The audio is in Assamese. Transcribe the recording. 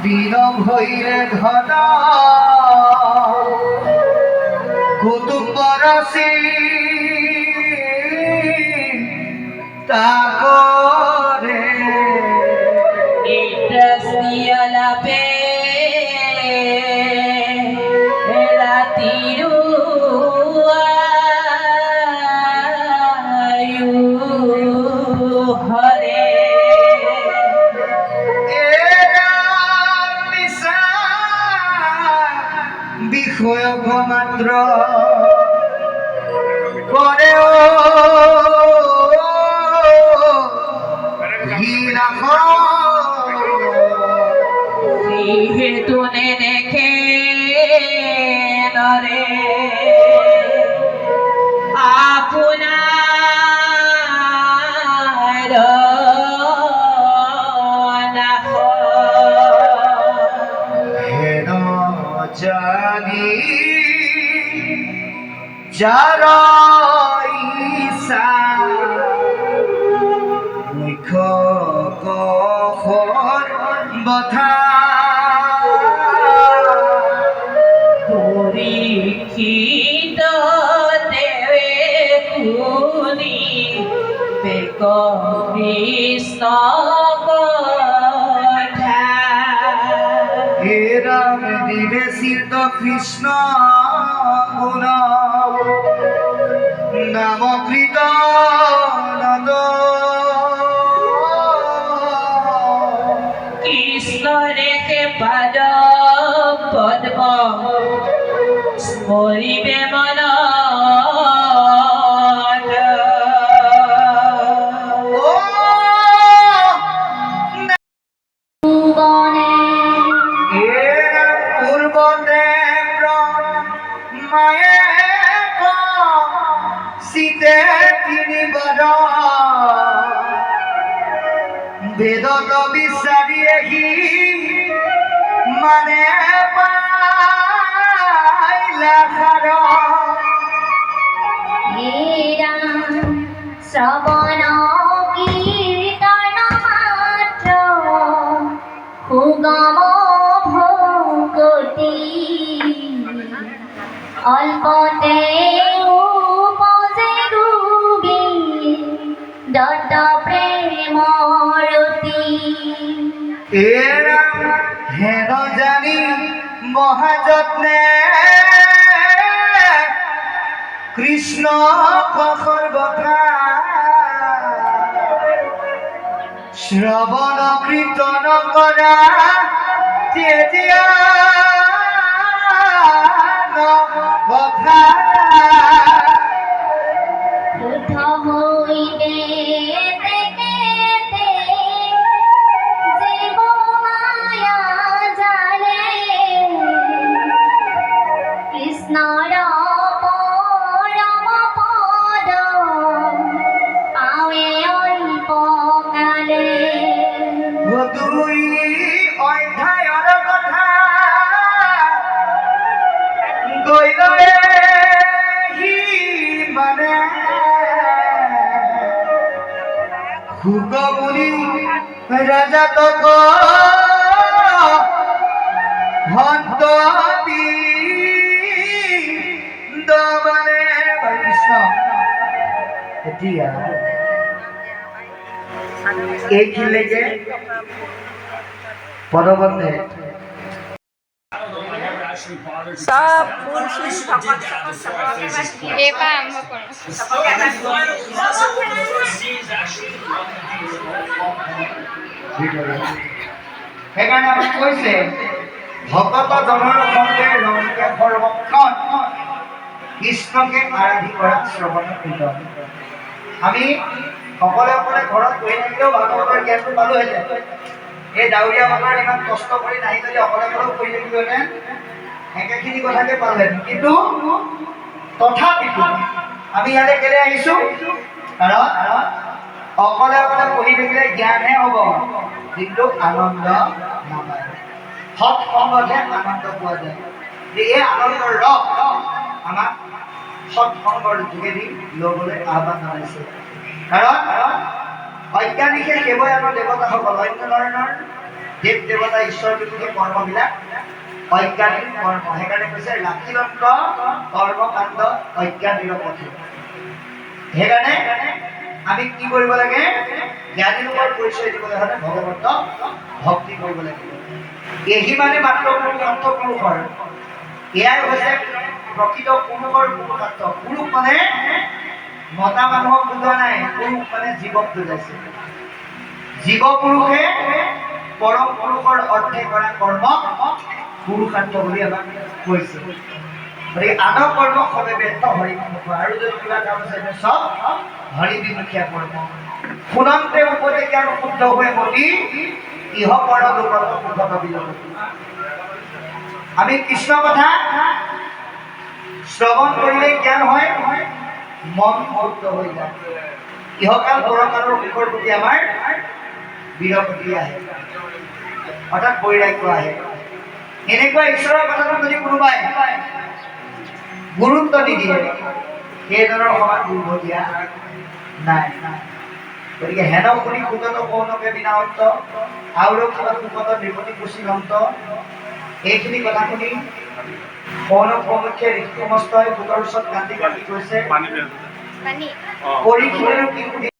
বিনম হইলে ঘন কুটুম্ব রাশি তাকরে নিদ্রাসিয়ালাপে রাতিরু আয়ু হরে বিষয় মাত্র করে হেতু দেখে নরে আপনার হেন জানি যার ইচ্ছা মুখ্য কখর বথা পরীক্ষিত দেবে কুনি বেক কৃষ্ণ কথা হে রাম বিবেচিত কৃষ্ণ গুণ নামকৃত নন্দ কৃষ্ণ রেখে পাদ পদ্ম স্মরিবে মন বেদত বিচাৰি আহি মানে পাইলা শ্রবণ কীর্তন মাত্র সুগম ভকতি অল্পতে উপজে ডুবি দত্ত প্রেমরতি এরা হেন জানি মহাযত্নে কৃষ্ণ কখর বথা শ্রবণ কীর্তন করা তেজিয়া কথা উঠ হইবে জীব মায়া জালে কৃষ্ণর পরম পদ পাৱে অল্প কালে দুই অধ্যায়ৰ কথা গৈলে সি মানে সুখ বুলি ৰাজাতক ভন্ত মানে কৃষ্ণ এতিয়া এইখিনিলৈকে পদবন্ধে সব এবাৰ আৰম্ভ কৰো। সেইকাৰণে আমাক কৈছে ভকত জনৰ সঙ্গে ৰঙকে সৰ্বক্ষণ কৃষ্ণকে আৰাধি কৰা শ্ৰৱণ কীৰ্তন আমি সকলে সকলে ঘৰত বহি থাকিলেও ভাগৱতৰ জ্ঞানটো পালোহেঁতেন এই ডাৱৰীয়া বতৰত ইমান কষ্ট কৰি নাহি যদি অকলে অকলেও পঢ়ি থাকিলোহেঁতেন একেখিনি কথাকে পালোহেঁতেন কিন্তু তথাপিতো আমি ইয়ালৈ কেলৈ আহিছোঁ কাৰণ অকলে অকলে পঢ়ি থাকিলে জ্ঞানহে হ'ব কিন্তু আনন্দ নাপায় সৎসংগতহে আনন্দ পোৱা যায় এই আনন্দৰ ৰস আমাক সৎসংগৰ যোগেদি ল'বলৈ আহ্বান জনাইছে কাৰণ অজ্ঞানীকে কেৱল আমাৰ দেৱতাসকল অন্য ধৰণৰ দেৱ দেৱতা ঈশ্বৰ বিৰোধী কৰ্মবিলাক অজ্ঞানীৰ কৰ্ম। সেইকাৰণে কৈছে ৰাখিলন্ত কৰ্মকাণ্ড অজ্ঞানীৰ পথে। সেইকাৰণে আমি কি কৰিব লাগে? জ্ঞানী লোকৰ পৰিচয় দিবলৈ হ'লে ভগৱন্তক ভক্তি কৰিব লাগিব। এহি মানে মাত্ৰ অন্তপুৰুষৰ, এয়াই হৈছে প্ৰকৃত পুৰুষৰ পুৰুষাৰ্থ। পুৰুষ মানে মতা মানুহক বুজোৱা নাই, পুৰুষ মানে জীৱক বুজাইছে। জীৱ পুৰুষে পৰম পুৰুষৰ অৰ্থে কৰা কৰ্মক পুৰুষাৰ্থ বুলি আমাক কৈছে। গতিকে আনক কৰ্ম সবে ব্যৰ্থ হৰিবিমুখী, আৰু যদি কিবা কাম আছে চব হৰিবিমুখীয়া কৰ্ম। শুনন্তে উপদে জ্ঞান শুদ্ধ হৈ মতি ইহ পৰ লোকত সুখত বিলপতি। আমি কৃষ্ণ কথা শ্ৰৱণ কৰিলে জ্ঞান হয়, মন মুক্ত হৈ যায়। ইহকাল পৰকালৰ সুখৰ প্ৰতি আমাৰ বিৰক্তি আহে, অৰ্থাৎ বৈৰাগ্য আহে। এনেকুৱা ঈশ্বৰৰ কথাটো যদি কোনোবাই গুৰুত্ব নিদিয়ে, সেইজনৰ সমান গুৰুত্ব দিয়া নাই। গতিকে হেন শুনি সুগত কৌনকে বিনা অন্ত, আৰু কিবা সুগত নিপতি কুশী অন্ত। এইখিনি কথা শুনি কৌনক প্ৰমুখ্যে ঋষিসমস্তই সুতৰ ওচৰত কান্দি কান্দি কৈছে, পৰীক্ষিতেনো কি সুধি